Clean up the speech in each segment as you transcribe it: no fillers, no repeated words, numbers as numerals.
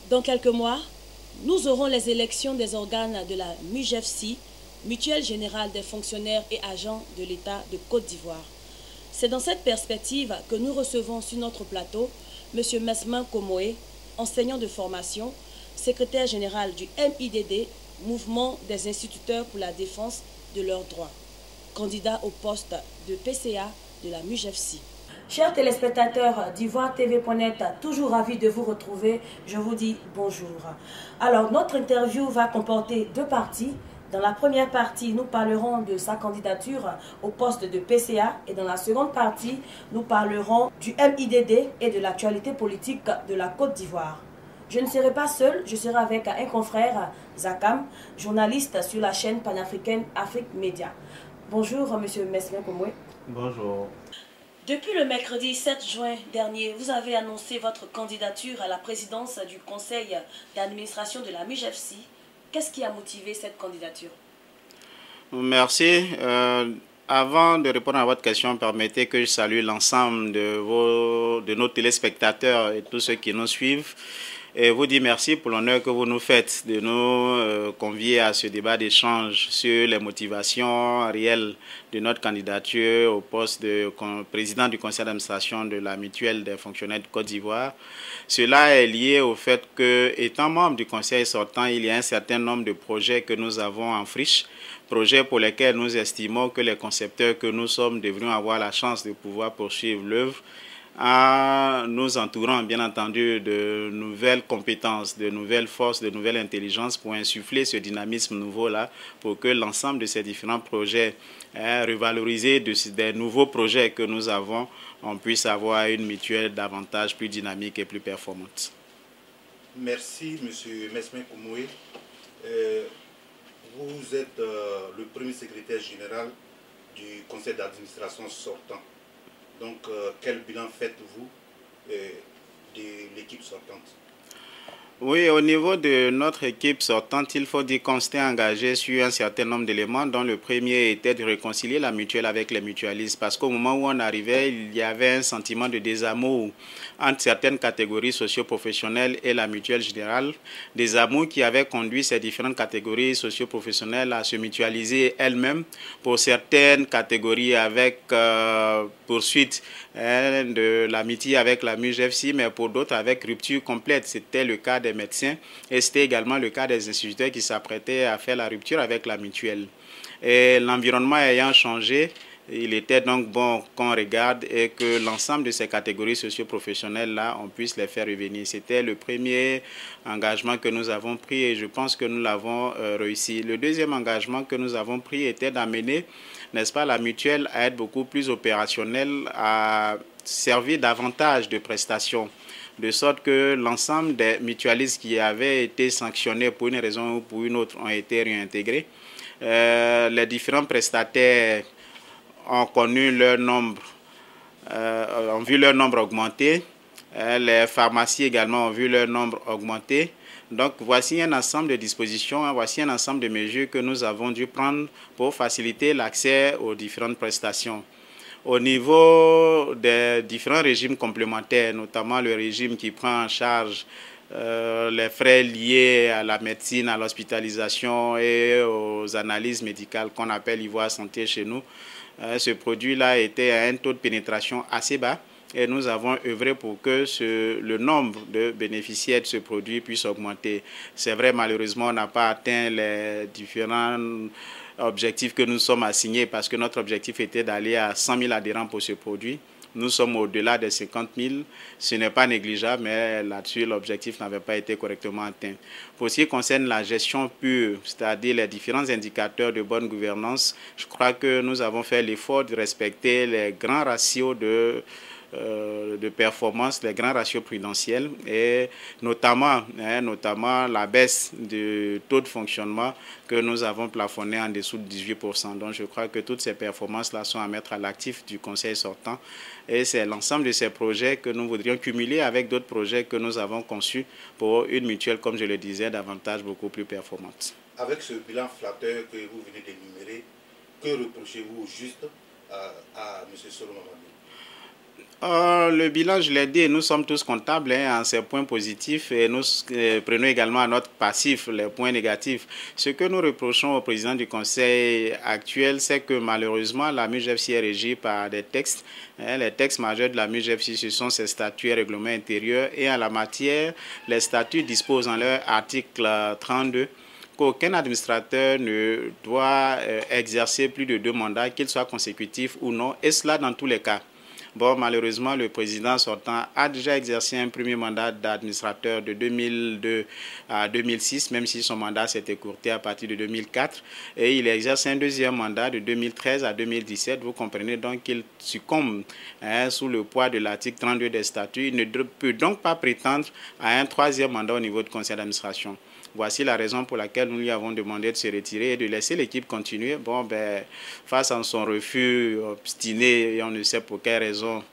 Dans quelques mois, nous aurons les élections des organes de la MUGEFSI, Mutuelle Générale des Fonctionnaires et Agents de l'État de Côte d'Ivoire. C'est dans cette perspective que nous recevons sur notre plateau M. Mesmin Komoé, enseignant de formation, secrétaire général du MIDD, Mouvement des instituteurs pour la défense de leurs droits, candidat au poste de PCA de la MUGEFSI. Chers téléspectateurs d'Ivoire TV.net, toujours ravi de vous retrouver, je vous dis bonjour. Alors, notre interview va comporter deux parties. Dans la première partie, nous parlerons de sa candidature au poste de PCA et dans la seconde partie, nous parlerons du MIDD et de l'actualité politique de la Côte d'Ivoire. Je ne serai pas seul, je serai avec un confrère, Zakam, journaliste sur la chaîne panafricaine Afrique Média. Bonjour, monsieur Mesmin Komoé. Bonjour. Depuis le mercredi 7 juin dernier, vous avez annoncé votre candidature à la présidence du conseil d'administration de la MUGEFSI. Qu'est-ce qui a motivé cette candidature? Merci. Avant de répondre à votre question, permettez que je salue l'ensemble de nos téléspectateurs et tous ceux qui nous suivent. Et vous dire merci pour l'honneur que vous nous faites de nous convier à ce débat d'échange sur les motivations réelles de notre candidature au poste de président du conseil d'administration de la Mutuelle des fonctionnaires de Côte d'Ivoire. Cela est lié au fait que, étant membre du conseil sortant, il y a un certain nombre de projets que nous avons en friche, projets pour lesquels nous estimons que les concepteurs que nous sommes devrions avoir la chance de pouvoir poursuivre l'œuvre, en nous entourant bien entendu de nouvelles compétences, de nouvelles forces, de nouvelles intelligences pour insuffler ce dynamisme nouveau-là, pour que l'ensemble de ces différents projets revalorisés, des nouveaux projets que nous avons, on puisse avoir une mutuelle davantage plus dynamique et plus performante. Merci M. Mesmin Komoé. Vous êtes le premier secrétaire général du conseil d'administration sortant. Donc, quel bilan faites-vous de l'équipe sortante? Oui, au niveau de notre équipe sortante, il faut dire qu'on s'était engagé sur un certain nombre d'éléments, dont le premier était de réconcilier la mutuelle avec les mutualistes. Parce qu'au moment où on arrivait, il y avait un sentiment de désamour entre certaines catégories socio-professionnelles et la mutuelle générale. Des amours qui avaient conduit ces différentes catégories socio-professionnelles à se mutualiser elles-mêmes. Pour certaines catégories avec poursuite de l'amitié avec la MUGEFSI, mais pour d'autres avec rupture complète. C'était le cas des médecins et c'était également le cas des instituteurs qui s'apprêtaient à faire la rupture avec la mutuelle. Et l'environnement ayant changé, il était donc bon qu'on regarde et que l'ensemble de ces catégories socio-professionnelles-là, on puisse les faire revenir. C'était le premier engagement que nous avons pris et je pense que nous l'avons réussi. Le deuxième engagement que nous avons pris était d'amener, n'est-ce pas, la mutuelle à être beaucoup plus opérationnelle, à servir davantage de prestations, de sorte que l'ensemble des mutualistes qui avaient été sanctionnés pour une raison ou pour une autre ont été réintégrés. Les différents prestataires ont connu leur nombre, ont vu leur nombre augmenter. Les pharmacies également ont vu leur nombre augmenter. Donc voici un ensemble de dispositions, voici un ensemble de mesures que nous avons dû prendre pour faciliter l'accès aux différentes prestations. Au niveau des différents régimes complémentaires, notamment le régime qui prend en charge les frais liés à la médecine, à l'hospitalisation et aux analyses médicales qu'on appelle Ivoire Santé chez nous, ce produit-là était à un taux de pénétration assez bas et nous avons œuvré pour que le nombre de bénéficiaires de ce produit puisse augmenter. C'est vrai, malheureusement, on n'a pas atteint les différents objectifs que nous sommes assignés parce que notre objectif était d'aller à 100 000 adhérents pour ce produit. Nous sommes au-delà des 50 000. Ce n'est pas négligeable, mais là-dessus, l'objectif n'avait pas été correctement atteint. Pour ce qui concerne la gestion pure, c'est-à-dire les différents indicateurs de bonne gouvernance, je crois que nous avons fait l'effort de respecter les grands ratios de performance, les grands ratios prudentiels et notamment la baisse du taux de fonctionnement que nous avons plafonné en dessous de 18%. Donc je crois que toutes ces performances-là sont à mettre à l'actif du conseil sortant et c'est l'ensemble de ces projets que nous voudrions cumuler avec d'autres projets que nous avons conçus pour une mutuelle, comme je le disais, davantage beaucoup plus performante. Avec ce bilan flatteur que vous venez d'énumérer, que reprochez-vous juste à M. Solomon? Le bilan, je l'ai dit, nous sommes tous comptables en ces points positifs et nous prenons également à notre passif les points négatifs. Ce que nous reprochons au président du conseil actuel, c'est que malheureusement, la MUJFC est régie par des textes. Les textes majeurs de la MUJFC, ce sont ses statuts et règlements intérieurs. Et en la matière, les statuts disposent en leur article 32 qu'aucun administrateur ne doit exercer plus de 2 mandats, qu'ils soient consécutifs ou non, et cela dans tous les cas. Bon, malheureusement, le président sortant a déjà exercé un premier mandat d'administrateur de 2002 à 2006, même si son mandat s'est écourté à partir de 2004. Et il exerce un deuxième mandat de 2013 à 2017. Vous comprenez donc qu'il succombe sous le poids de l'article 32 des statuts. Il ne peut donc pas prétendre à un troisième mandat au niveau du conseil d'administration. Voici la raison pour laquelle nous lui avons demandé de se retirer et de laisser l'équipe continuer. Bon, face à son refus obstiné, et on ne sait pour quelle raison,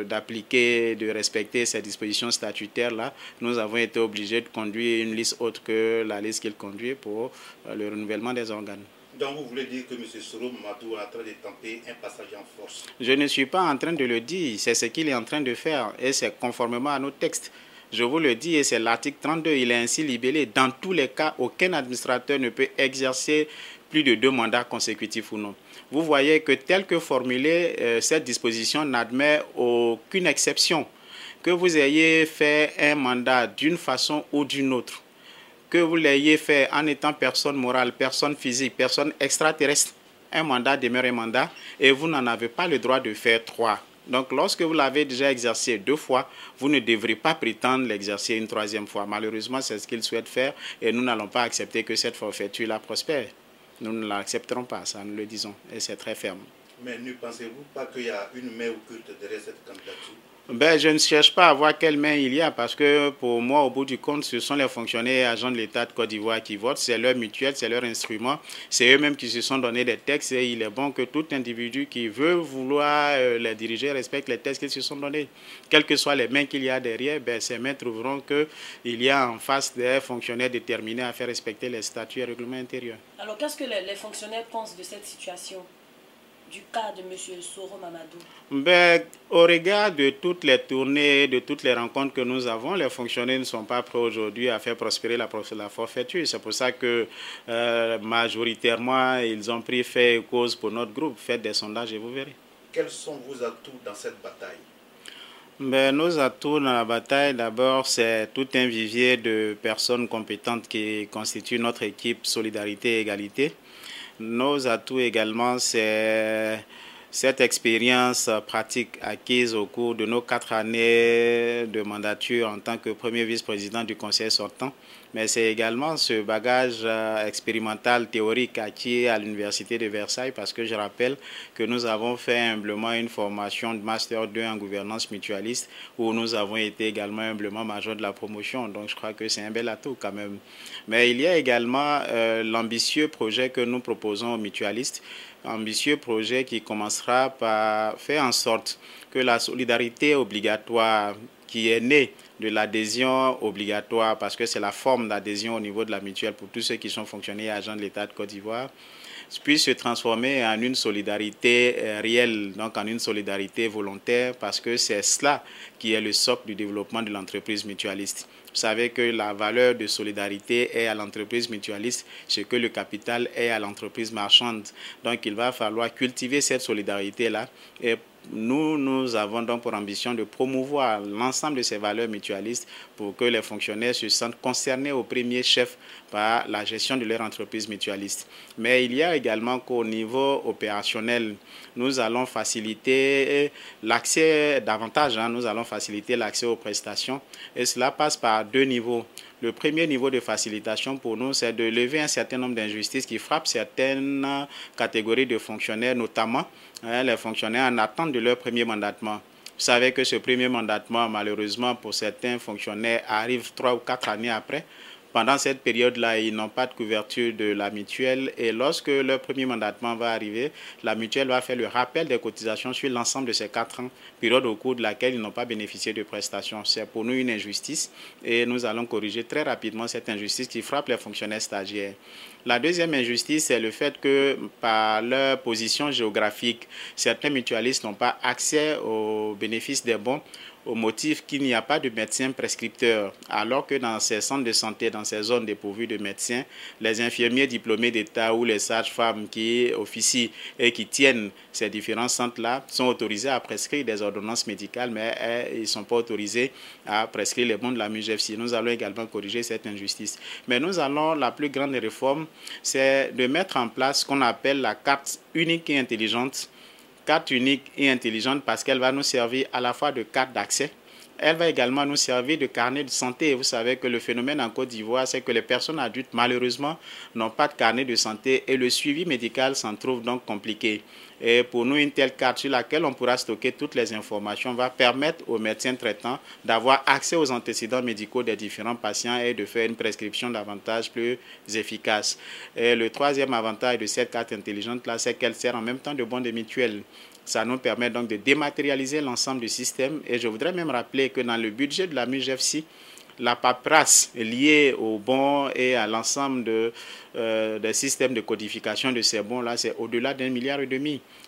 d'appliquer, de respecter ces dispositions statutaires-là, nous avons été obligés de conduire une liste autre que la liste qu'il conduit pour le renouvellement des organes. Donc vous voulez dire que M. Soro Mamadou est en train de tenter un passage en force? Je ne suis pas en train de le dire, c'est ce qu'il est en train de faire et c'est conformément à nos textes. Je vous le dis, et c'est l'article 32, il est ainsi libellé. Dans tous les cas, aucun administrateur ne peut exercer plus de 2 mandats consécutifs ou non. Vous voyez que tel que formulé, cette disposition n'admet aucune exception. Que vous ayez fait un mandat d'une façon ou d'une autre, que vous l'ayez fait en étant personne morale, personne physique, personne extraterrestre, un mandat demeure un mandat et vous n'en avez pas le droit de faire 3. Donc, lorsque vous l'avez déjà exercé 2 fois, vous ne devrez pas prétendre l'exercer une 3e fois. Malheureusement, c'est ce qu'il souhaite faire et nous n'allons pas accepter que cette forfaiture-là prospère. Nous ne l'accepterons pas, ça nous le disons, et c'est très ferme. Mais ne pensez-vous pas qu'il y a une main occulte derrière cette candidature? Je ne cherche pas à voir quelle main il y a parce que pour moi, au bout du compte, ce sont les fonctionnaires et agents de l'État de Côte d'Ivoire qui votent. C'est leur mutuelle, c'est leur instrument. C'est eux-mêmes qui se sont donné des textes et il est bon que tout individu qui veut vouloir les diriger respecte les textes qu'ils se sont donnés. Quelles que soient les mains qu'il y a derrière, ces mains trouveront qu'il y a en face des fonctionnaires déterminés à faire respecter les statuts et règlements intérieurs. Alors, qu'est-ce que les fonctionnaires pensent de cette situation du cas de M. Soro Mamadou? Au regard de toutes les tournées, de toutes les rencontres que nous avons, les fonctionnaires ne sont pas prêts aujourd'hui à faire prospérer la forfaiture. C'est pour ça que majoritairement, ils ont pris fait et cause pour notre groupe. Faites des sondages et vous verrez. Quels sont vos atouts dans cette bataille? Nos atouts dans la bataille, d'abord, c'est tout un vivier de personnes compétentes qui constituent notre équipe Solidarité et Égalité. Nos atouts également, c'est cette expérience pratique acquise au cours de nos 4 années de mandature en tant que premier vice-président du conseil sortant. Mais c'est également ce bagage expérimental théorique acquis à l'université de Versailles parce que je rappelle que nous avons fait humblement une formation de Master 2 en gouvernance mutualiste où nous avons été également humblement major de la promotion. Donc je crois que c'est un bel atout quand même. Mais il y a également l'ambitieux projet que nous proposons aux mutualistes, ambitieux projet qui commencera par faire en sorte que la solidarité obligatoire qui est née de l'adhésion obligatoire, parce que c'est la forme d'adhésion au niveau de la mutuelle pour tous ceux qui sont fonctionnaires et agents de l'État de Côte d'Ivoire, puisse se transformer en une solidarité réelle, donc en une solidarité volontaire, parce que c'est cela qui est le socle du développement de l'entreprise mutualiste. Vous savez que la valeur de solidarité est à l'entreprise mutualiste, ce que le capital est à l'entreprise marchande. Donc il va falloir cultiver cette solidarité-là et nous avons donc pour ambition de promouvoir l'ensemble de ces valeurs mutualistes pour que les fonctionnaires se sentent concernés au premier chef par la gestion de leur entreprise mutualiste. Mais il y a également qu'au niveau opérationnel, nous allons faciliter l'accès davantage, nous allons faciliter l'accès aux prestations et cela passe par 2 niveaux. Le premier niveau de facilitation pour nous, c'est de lever un certain nombre d'injustices qui frappent certaines catégories de fonctionnaires, notamment les fonctionnaires en attente de leur premier mandatement. Vous savez que ce premier mandatement, malheureusement, pour certains fonctionnaires, arrive 3 ou 4 années après. pendant cette période-là, ils n'ont pas de couverture de la mutuelle et lorsque leur premier mandatement va arriver, la mutuelle va faire le rappel des cotisations sur l'ensemble de ces 4 ans, période au cours de laquelle ils n'ont pas bénéficié de prestations. C'est pour nous une injustice et nous allons corriger très rapidement cette injustice qui frappe les fonctionnaires stagiaires. La deuxième injustice, c'est le fait que par leur position géographique, certains mutualistes n'ont pas accès aux bénéfices des bons au motif qu'il n'y a pas de médecins prescripteurs, alors que dans ces centres de santé, dans ces zones dépourvues de médecins, les infirmiers diplômés d'État ou les sages-femmes qui officient et qui tiennent ces différents centres-là sont autorisés à prescrire des ordonnances médicales, mais ils ne sont pas autorisés à prescrire les bons de la MUJFSI. Nous allons également corriger cette injustice. Mais nous allons, la plus grande réforme, c'est de mettre en place ce qu'on appelle la carte unique et intelligente. Carte unique et intelligente parce qu'elle va nous servir à la fois de carte d'accès. Elle va également nous servir de carnet de santé. Vous savez que le phénomène en Côte d'Ivoire, c'est que les personnes adultes, malheureusement, n'ont pas de carnet de santé et le suivi médical s'en trouve donc compliqué. Et pour nous, une telle carte sur laquelle on pourra stocker toutes les informations va permettre aux médecins traitants d'avoir accès aux antécédents médicaux des différents patients et de faire une prescription davantage plus efficace. Et le troisième avantage de cette carte intelligente-là, c'est qu'elle sert en même temps de bon de mutuelle. Ça nous permet donc de dématérialiser l'ensemble du système. Et je voudrais même rappeler que dans le budget de la MUJFSI, la paperasse liée aux bons et à l'ensemble des systèmes de codification de ces bons-là, c'est au-delà d'1,5 milliard.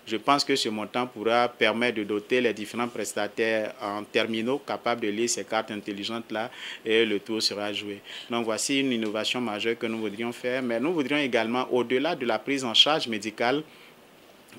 Je pense que ce montant pourra permettre de doter les différents prestataires en terminaux capables de lire ces cartes intelligentes-là et le tour sera joué. Donc voici une innovation majeure que nous voudrions faire, mais nous voudrions également, au-delà de la prise en charge médicale,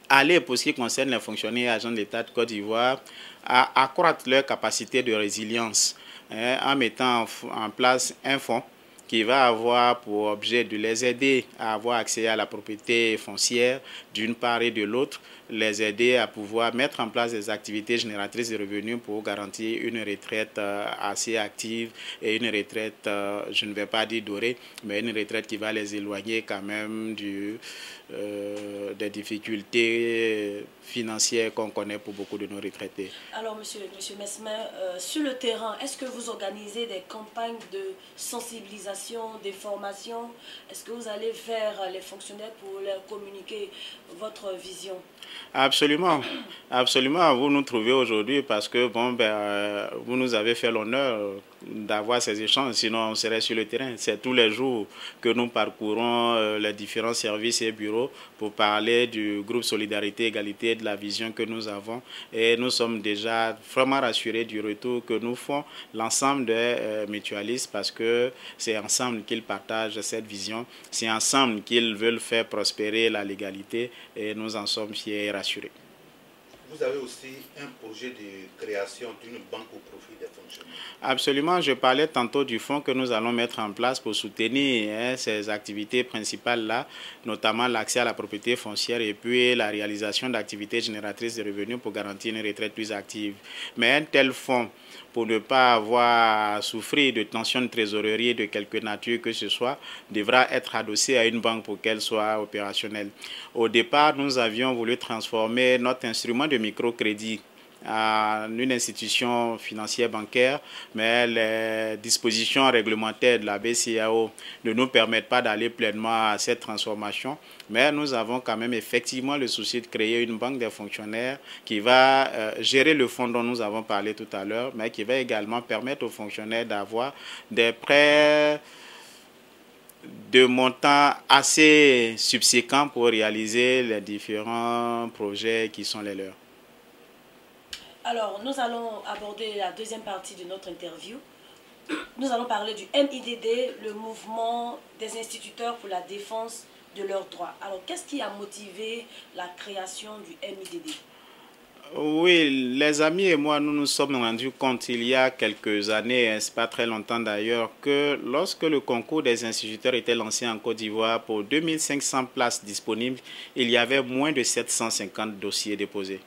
aller, pour ce qui concerne les fonctionnaires et agents de l'État de Côte d'Ivoire, à accroître leur capacité de résilience en mettant en place un fonds qui va avoir pour objet de les aider à avoir accès à la propriété foncière d'une part et de l'autre, les aider à pouvoir mettre en place des activités génératrices de revenus pour garantir une retraite assez active et une retraite, je ne vais pas dire dorée, mais une retraite qui va les éloigner quand même des difficultés financières qu'on connaît pour beaucoup de nos retraités. Alors, monsieur Mesmer, sur le terrain, est-ce que vous organisez des campagnes de sensibilisation, des formations? Est-ce que vous allez vers les fonctionnaires pour leur communiquer votre vision? Absolument, absolument. Vous nous trouvez aujourd'hui parce que vous nous avez fait l'honneur d'avoir ces échanges, sinon on serait sur le terrain. C'est tous les jours que nous parcourons les différents services et bureaux pour parler du groupe Solidarité Égalité, de la vision que nous avons. Et nous sommes déjà vraiment rassurés du retour que nous font l'ensemble des mutualistes parce que c'est ensemble qu'ils partagent cette vision, c'est ensemble qu'ils veulent faire prospérer la légalité et nous en sommes fiers et rassurés. Vous avez aussi un projet de création d'une banque au profit des fonctionnaires. Absolument, je parlais tantôt du fonds que nous allons mettre en place pour soutenir ces activités principales-là, notamment l'accès à la propriété foncière et puis la réalisation d'activités génératrices de revenus pour garantir une retraite plus active. Mais un tel fonds, pour ne pas avoir à souffrir de tensions de trésorerie de quelque nature que ce soit, devra être adossé à une banque pour qu'elle soit opérationnelle. Au départ, nous avions voulu transformer notre instrument de microcrédit à une institution financière bancaire, mais les dispositions réglementaires de la BCEAO ne nous permettent pas d'aller pleinement à cette transformation. Mais nous avons quand même effectivement le souci de créer une banque des fonctionnaires qui va gérer le fonds dont nous avons parlé tout à l'heure, mais qui va également permettre aux fonctionnaires d'avoir des prêts de montants assez subséquents pour réaliser les différents projets qui sont les leurs. Alors, nous allons aborder la deuxième partie de notre interview. Nous allons parler du MIDD, le mouvement des instituteurs pour la défense de leurs droits. Alors, qu'est-ce qui a motivé la création du MIDD? Oui, les amis et moi, nous nous sommes rendus compte il y a quelques années, c'est pas très longtemps d'ailleurs, que lorsque le concours des instituteurs était lancé en Côte d'Ivoire pour 2500 places disponibles, il y avait moins de 750 dossiers déposés.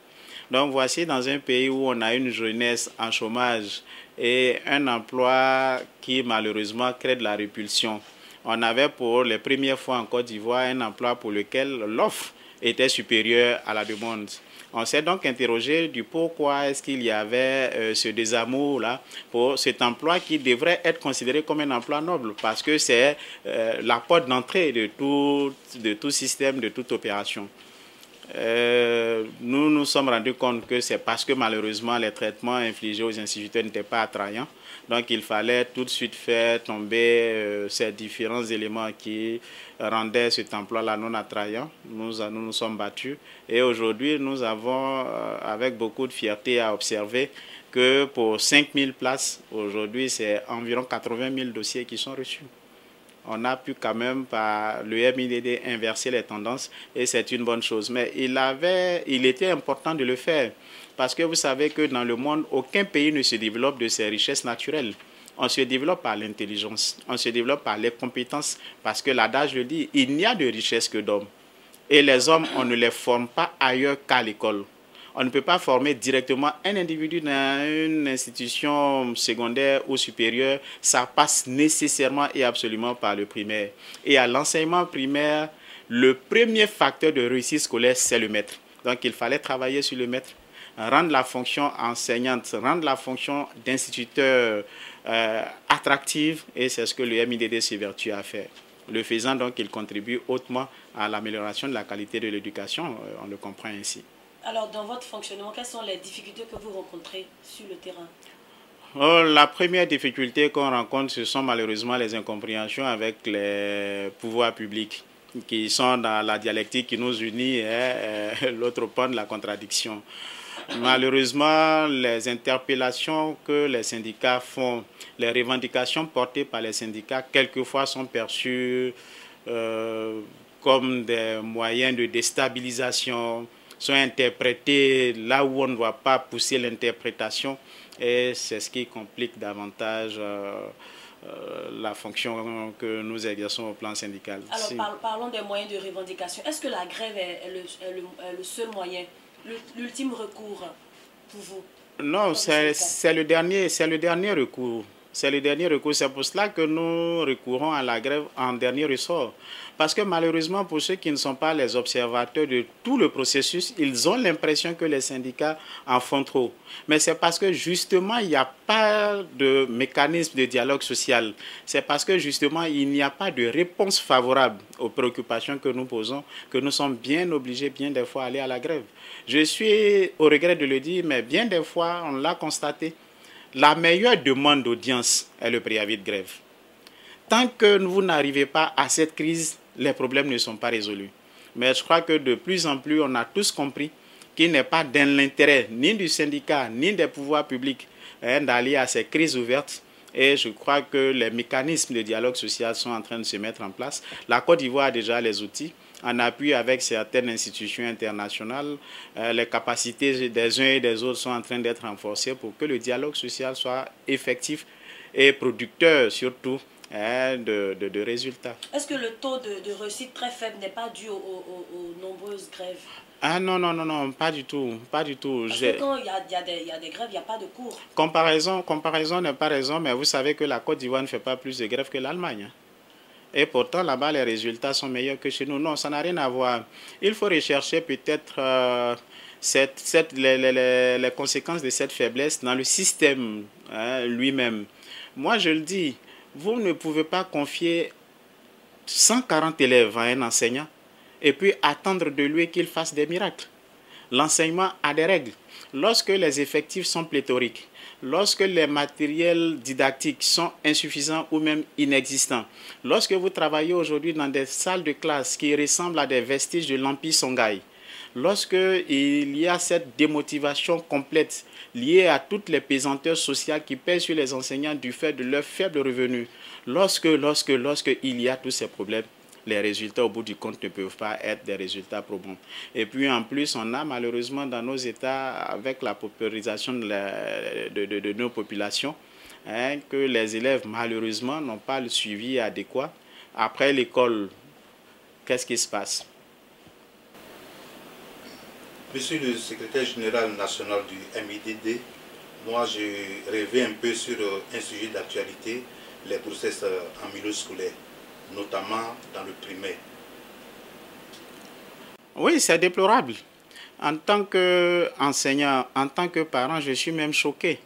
Donc voici dans un pays où on a une jeunesse en chômage et un emploi qui malheureusement crée de la répulsion. On avait pour les premières fois en Côte d'Ivoire un emploi pour lequel l'offre était supérieure à la demande. On s'est donc interrogé du pourquoi est-ce qu'il y avait ce désamour-là pour cet emploi qui devrait être considéré comme un emploi noble, parce que c'est la porte d'entrée de tout système, de toute opération. Nous nous sommes rendus compte que c'est parce que malheureusement les traitements infligés aux instituteurs n'étaient pas attrayants. Donc il fallait tout de suite faire tomber ces différents éléments qui rendaient cet emploi-là non attrayant. Nous nous sommes battus et aujourd'hui nous avons avec beaucoup de fierté à observer que pour 5000 places, aujourd'hui c'est environ 80 000 dossiers qui sont reçus. On a pu quand même par le MIDD inverser les tendances et c'est une bonne chose. Mais il était important de le faire parce que vous savez que dans le monde, aucun pays ne se développe de ses richesses naturelles. On se développe par l'intelligence, on se développe par les compétences parce que l'adage le dit, il n'y a de richesse que d'hommes. Et les hommes, on ne les forme pas ailleurs qu'à l'école. On ne peut pas former directement un individu dans une institution secondaire ou supérieure. Ça passe nécessairement et absolument par le primaire. Et à l'enseignement primaire, le premier facteur de réussite scolaire, c'est le maître. Donc il fallait travailler sur le maître, rendre la fonction enseignante, rendre la fonction d'instituteur attractive. Et c'est ce que le MIDD s'évertue à faire. Le faisant, donc, il contribue hautement à l'amélioration de la qualité de l'éducation. On le comprend ainsi. Alors, dans votre fonctionnement, quelles sont les difficultés que vous rencontrez sur le terrain? La première difficulté qu'on rencontre, ce sont malheureusement les incompréhensions avec les pouvoirs publics qui sont dans la dialectique qui nous unit et l'autre point de la contradiction. Malheureusement, les interpellations que les syndicats font, les revendications portées par les syndicats, quelquefois sont perçues comme des moyens de déstabilisation, sont interprétés là où on ne doit pas pousser l'interprétation et c'est ce qui complique davantage la fonction que nous exerçons au plan syndical. Alors parlons des moyens de revendication. Est-ce que la grève est le seul moyen, l'ultime recours pour vous? Non, c'est le dernier recours. C'est le dernier recours. C'est pour cela que nous recourons à la grève en dernier ressort. Parce que malheureusement, pour ceux qui ne sont pas les observateurs de tout le processus, ils ont l'impression que les syndicats en font trop. Mais c'est parce que justement, il n'y a pas de mécanisme de dialogue social. C'est parce que justement, il n'y a pas de réponse favorable aux préoccupations que nous posons, que nous sommes bien obligés, bien des fois, à aller à la grève. Je suis au regret de le dire, mais bien des fois, on l'a constaté. La meilleure demande d'audience est le préavis de grève. Tant que vous n'arrivez pas à cette crise, les problèmes ne sont pas résolus. Mais je crois que de plus en plus, on a tous compris qu'il n'est pas dans l'intérêt ni du syndicat, ni des pouvoirs publics d'aller à ces crises ouvertes. Et je crois que les mécanismes de dialogue social sont en train de se mettre en place. La Côte d'Ivoire a déjà les outils. En appui avec certaines institutions internationales, les capacités des uns et des autres sont en train d'être renforcées pour que le dialogue social soit effectif et producteur surtout de résultats. Est-ce que le taux de réussite très faible n'est pas dû aux nombreuses grèves? Ah non, pas du tout, pas du tout. Parce que quand il y a des grèves, il n'y a pas de cours. Comparaison n'est pas raison, mais vous savez que la Côte d'Ivoire ne fait pas plus de grèves que l'Allemagne. Et pourtant, là-bas, les résultats sont meilleurs que chez nous. Non, ça n'a rien à voir. Il faut rechercher peut-être les conséquences de cette faiblesse dans le système lui-même. Moi, je le dis, vous ne pouvez pas confier 140 élèves à un enseignant et puis attendre de lui qu'il fasse des miracles. L'enseignement a des règles. Lorsque les effectifs sont pléthoriques, lorsque les matériels didactiques sont insuffisants ou même inexistants, lorsque vous travaillez aujourd'hui dans des salles de classe qui ressemblent à des vestiges de l'Empire Songhai, lorsque il y a cette démotivation complète liée à toutes les pesanteurs sociales qui pèsent sur les enseignants du fait de leurs faibles revenus, lorsque il y a tous ces problèmes, les résultats au bout du compte ne peuvent pas être des résultats probants. Et puis en plus, on a malheureusement dans nos États, avec la paupérisation de nos populations, que les élèves malheureusement n'ont pas le suivi adéquat. Après l'école, qu'est-ce qui se passe? Monsieur le secrétaire général national du MIDD, moi j'ai rêvé un peu sur un sujet d'actualité, les grossesses en milieu scolaire, notamment dans le primaire. Oui, c'est déplorable. En tant qu'enseignant, en tant que parent, je suis même choqué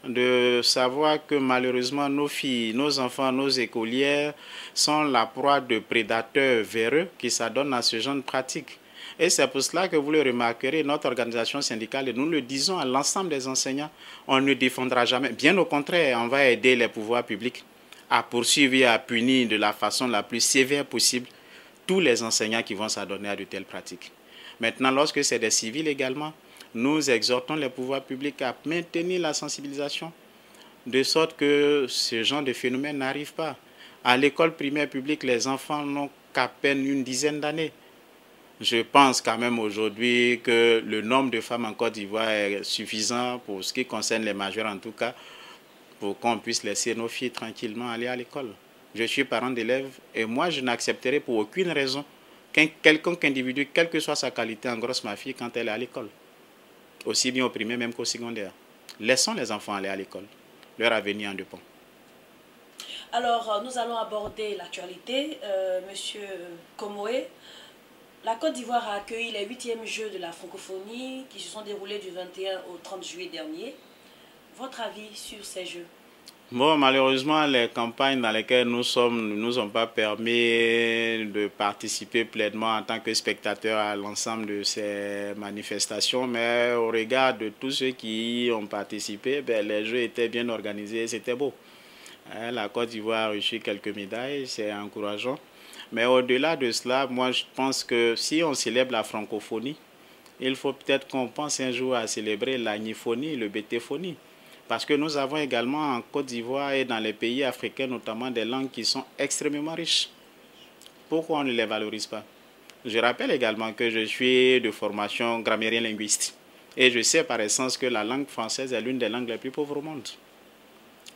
de savoir que malheureusement nos filles, nos enfants, nos écolières sont la proie de prédateurs véreux qui s'adonnent à ce genre de pratiques. Et c'est pour cela que vous le remarquerez, notre organisation syndicale, et nous le disons à l'ensemble des enseignants, on ne défendra jamais. Bien au contraire, on va aider les pouvoirs publics à poursuivre et à punir de la façon la plus sévère possible tous les enseignants qui vont s'adonner à de telles pratiques. Maintenant, lorsque c'est des civils également, nous exhortons les pouvoirs publics à maintenir la sensibilisation de sorte que ce genre de phénomène n'arrive pas. À l'école primaire publique, les enfants n'ont qu'à peine une dizaine d'années. Je pense quand même aujourd'hui que le nombre de femmes en Côte d'Ivoire est suffisant pour ce qui concerne les majeurs en tout cas, pour qu'on puisse laisser nos filles tranquillement aller à l'école. Je suis parent d'élèves et moi je n'accepterai pour aucune raison qu'un quelconque individu, quelle que soit sa qualité, engrosse ma fille quand elle est à l'école. Aussi bien au primaire même qu'au secondaire. Laissons les enfants aller à l'école. Leur avenir en dépend. Alors, nous allons aborder l'actualité. Monsieur Komoé, la Côte d'Ivoire a accueilli les 8e Jeux de la francophonie qui se sont déroulés du 21 au 30 juillet dernier. Votre avis sur ces Jeux? Bon, malheureusement, les campagnes dans lesquelles nous sommes ne nous ont pas permis de participer pleinement en tant que spectateurs à l'ensemble de ces manifestations, mais au regard de tous ceux qui y ont participé, les Jeux étaient bien organisés, c'était beau. La Côte d'Ivoire a reçu quelques médailles, c'est encourageant. Mais au-delà de cela, moi je pense que si on célèbre la francophonie, il faut peut-être qu'on pense un jour à célébrer l'agniphonie, le bétéphonie. Parce que nous avons également en Côte d'Ivoire et dans les pays africains notamment des langues qui sont extrêmement riches. Pourquoi on ne les valorise pas? Je rappelle également que je suis de formation grammairien linguiste. Et je sais par essence que la langue française est l'une des langues les plus pauvres au monde.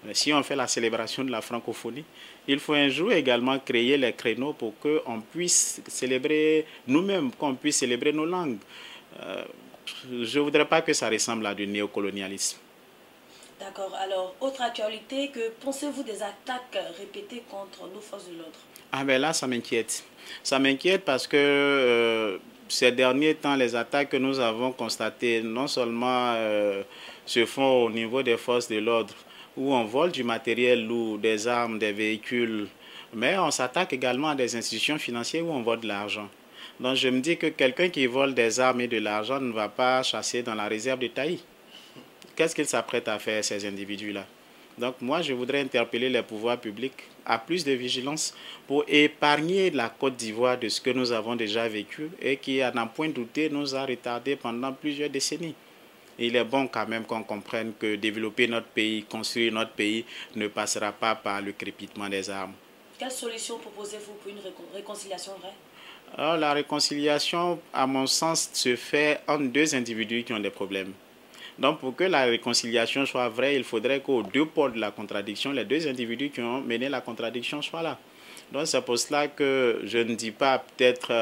Mais si on fait la célébration de la francophonie, il faut un jour également créer les créneaux pour qu'on puisse célébrer nous-mêmes, qu'on puisse célébrer nos langues. Je ne voudrais pas que ça ressemble à du néocolonialisme. D'accord. Alors, autre actualité, que pensez-vous des attaques répétées contre nos forces de l'ordre? Ah ben là, ça m'inquiète. Ça m'inquiète parce que ces derniers temps, les attaques que nous avons constatées, non seulement se font au niveau des forces de l'ordre, où on vole du matériel lourd, des armes, des véhicules, mais on s'attaque également à des institutions financières où on vole de l'argent. Donc je me dis que quelqu'un qui vole des armes et de l'argent ne va pas chasser dans la réserve de Taï. Qu'est-ce qu'ils s'apprêtent à faire, ces individus-là? Donc moi, je voudrais interpeller les pouvoirs publics à plus de vigilance pour épargner la Côte d'Ivoire de ce que nous avons déjà vécu et qui, à n'en point douter, nous a retardé pendant plusieurs décennies. Il est bon quand même qu'on comprenne que développer notre pays, construire notre pays ne passera pas par le crépitement des armes. Quelle solution proposez-vous pour une réconciliation vraie? Alors, la réconciliation, à mon sens, se fait entre deux individus qui ont des problèmes. Donc, pour que la réconciliation soit vraie, il faudrait qu'aux deux pôles de la contradiction, les deux individus qui ont mené la contradiction soient là. Donc, c'est pour cela que je ne dis pas peut-être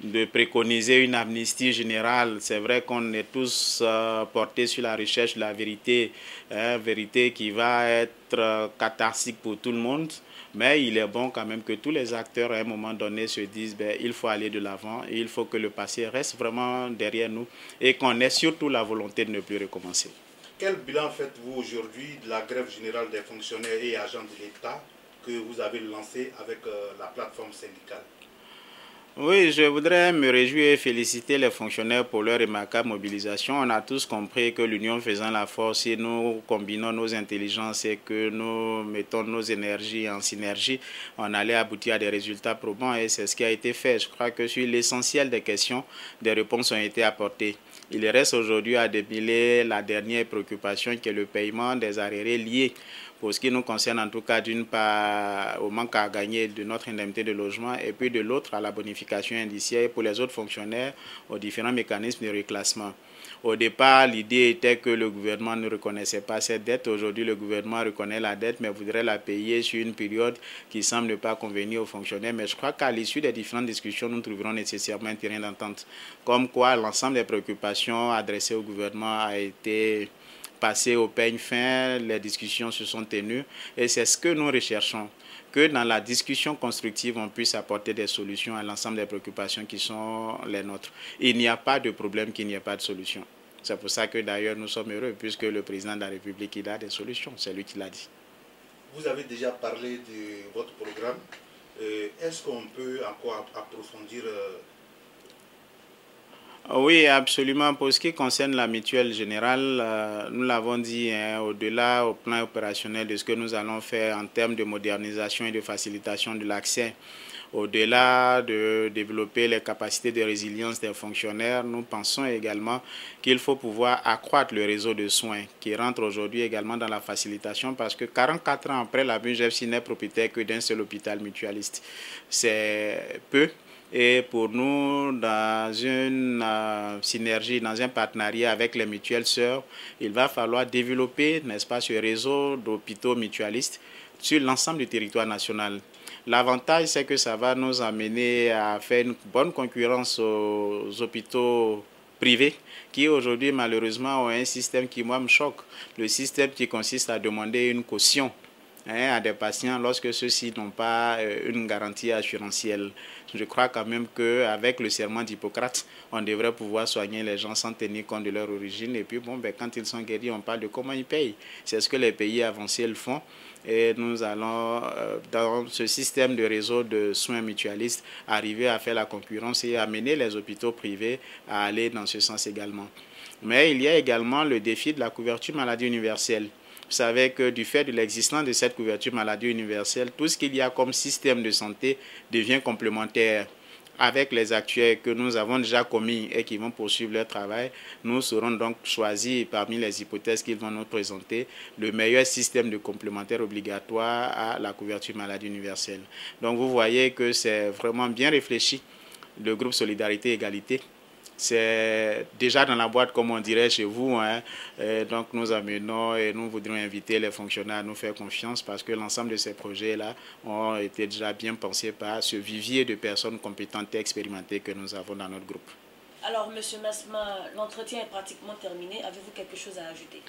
de préconiser une amnistie générale. C'est vrai qu'on est tous portés sur la recherche de la vérité, vérité qui va être catharsique pour tout le monde. Mais il est bon quand même que tous les acteurs à un moment donné se disent il faut aller de l'avant et il faut que le passé reste vraiment derrière nous et qu'on ait surtout la volonté de ne plus recommencer. Quel bilan faites-vous aujourd'hui de la grève générale des fonctionnaires et agents de l'État que vous avez lancée avec la plateforme syndicale? Oui, je voudrais me réjouir et féliciter les fonctionnaires pour leur remarquable mobilisation. On a tous compris que l'union faisant la force, si nous combinons nos intelligences et que nous mettons nos énergies en synergie, on allait aboutir à des résultats probants et c'est ce qui a été fait. Je crois que sur l'essentiel des questions, des réponses ont été apportées. Il reste aujourd'hui à démêler la dernière préoccupation qui est le paiement des arriérés liés. Pour ce qui nous concerne en tout cas, d'une part au manque à gagner de notre indemnité de logement et puis de l'autre à la bonification indiciaire et pour les autres fonctionnaires aux différents mécanismes de reclassement. Au départ, l'idée était que le gouvernement ne reconnaissait pas cette dette. Aujourd'hui, le gouvernement reconnaît la dette mais voudrait la payer sur une période qui semble ne pas convenir aux fonctionnaires. Mais je crois qu'à l'issue des différentes discussions, nous trouverons nécessairement un terrain d'entente. Comme quoi, l'ensemble des préoccupations adressées au gouvernement a été passé au peigne fin, les discussions se sont tenues et c'est ce que nous recherchons, que dans la discussion constructive, on puisse apporter des solutions à l'ensemble des préoccupations qui sont les nôtres. Il n'y a pas de problème qu'il n'y ait pas de solution. C'est pour ça que d'ailleurs nous sommes heureux, puisque le président de la République, il a des solutions, c'est lui qui l'a dit. Vous avez déjà parlé de votre programme. Est-ce qu'on peut encore approfondir Oui, absolument. Pour ce qui concerne la mutuelle générale, nous l'avons dit, au-delà au plan opérationnel de ce que nous allons faire en termes de modernisation et de facilitation de l'accès, au-delà de développer les capacités de résilience des fonctionnaires, nous pensons également qu'il faut pouvoir accroître le réseau de soins qui rentre aujourd'hui également dans la facilitation parce que 44 ans après, la MUJFSI n'est propriétaire que d'un seul hôpital mutualiste. C'est peu. Et pour nous, dans une synergie, dans un partenariat avec les mutuelles sœurs, il va falloir développer, n'est-ce pas, ce réseau d'hôpitaux mutualistes sur l'ensemble du territoire national. L'avantage, c'est que ça va nous amener à faire une bonne concurrence aux hôpitaux privés qui aujourd'hui, malheureusement, ont un système qui, moi, me choque. Le système qui consiste à demander une caution à des patients lorsque ceux-ci n'ont pas une garantie assurantielle. Je crois quand même qu'avec le serment d'Hippocrate, on devrait pouvoir soigner les gens sans tenir compte de leur origine. Et puis, quand ils sont guéris, on parle de comment ils payent. C'est ce que les pays avancés le font. Et nous allons, dans ce système de réseau de soins mutualistes, arriver à faire la concurrence et amener les hôpitaux privés à aller dans ce sens également. Mais il y a également le défi de la couverture maladie universelle. Vous savez que du fait de l'existence de cette couverture maladie universelle, tout ce qu'il y a comme système de santé devient complémentaire. Avec les actuels que nous avons déjà commis et qui vont poursuivre leur travail, nous serons donc choisis parmi les hypothèses qu'ils vont nous présenter le meilleur système de complémentaire obligatoire à la couverture maladie universelle. Donc vous voyez que c'est vraiment bien réfléchi, le groupe Solidarité Égalité. C'est déjà dans la boîte, comme on dirait chez vous. Donc nous amenons et nous voudrions inviter les fonctionnaires à nous faire confiance parce que l'ensemble de ces projets-là ont été déjà bien pensés par ce vivier de personnes compétentes et expérimentées que nous avons dans notre groupe. Alors, M. Masma, l'entretien est pratiquement terminé. Avez-vous quelque chose à ajouter?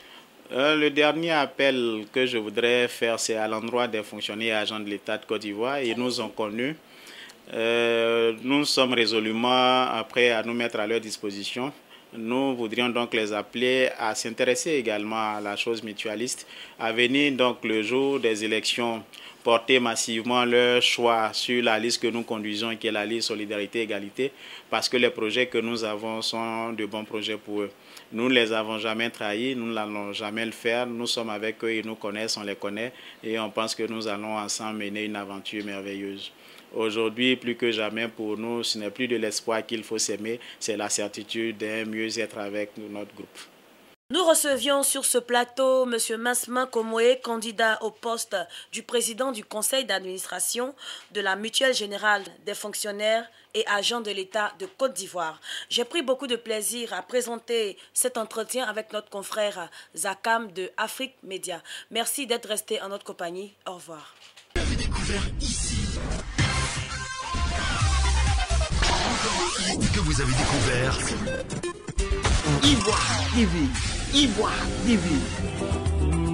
Le dernier appel que je voudrais faire, c'est à l'endroit des fonctionnaires et agents de l'État de Côte d'Ivoire. Ils nous ont connus. Nous sommes résolument prêts à nous mettre à leur disposition. Nous voudrions donc les appeler à s'intéresser également à la chose mutualiste, à venir donc le jour des élections porter massivement leur choix sur la liste que nous conduisons, qui est la liste Solidarité Égalité, parce que les projets que nous avons sont de bons projets pour eux. Nous ne les avons jamais trahis, nous n'allons jamais le faire. Nous sommes avec eux, ils nous connaissent, on les connaît et on pense que nous allons ensemble mener une aventure merveilleuse. Aujourd'hui, plus que jamais pour nous, ce n'est plus de l'espoir qu'il faut s'aimer, c'est la certitude d'un mieux-être avec notre groupe. Nous recevions sur ce plateau M. Masma Komoé, candidat au poste du président du conseil d'administration de la Mutuelle Générale des fonctionnaires et agents de l'État de Côte d'Ivoire. J'ai pris beaucoup de plaisir à présenter cet entretien avec notre confrère Zakam de Afrique Média. Merci d'être resté en notre compagnie. Au revoir. Vous avez découvert ici. Que vous avez découvert Ivoire TV. Ivoire TV.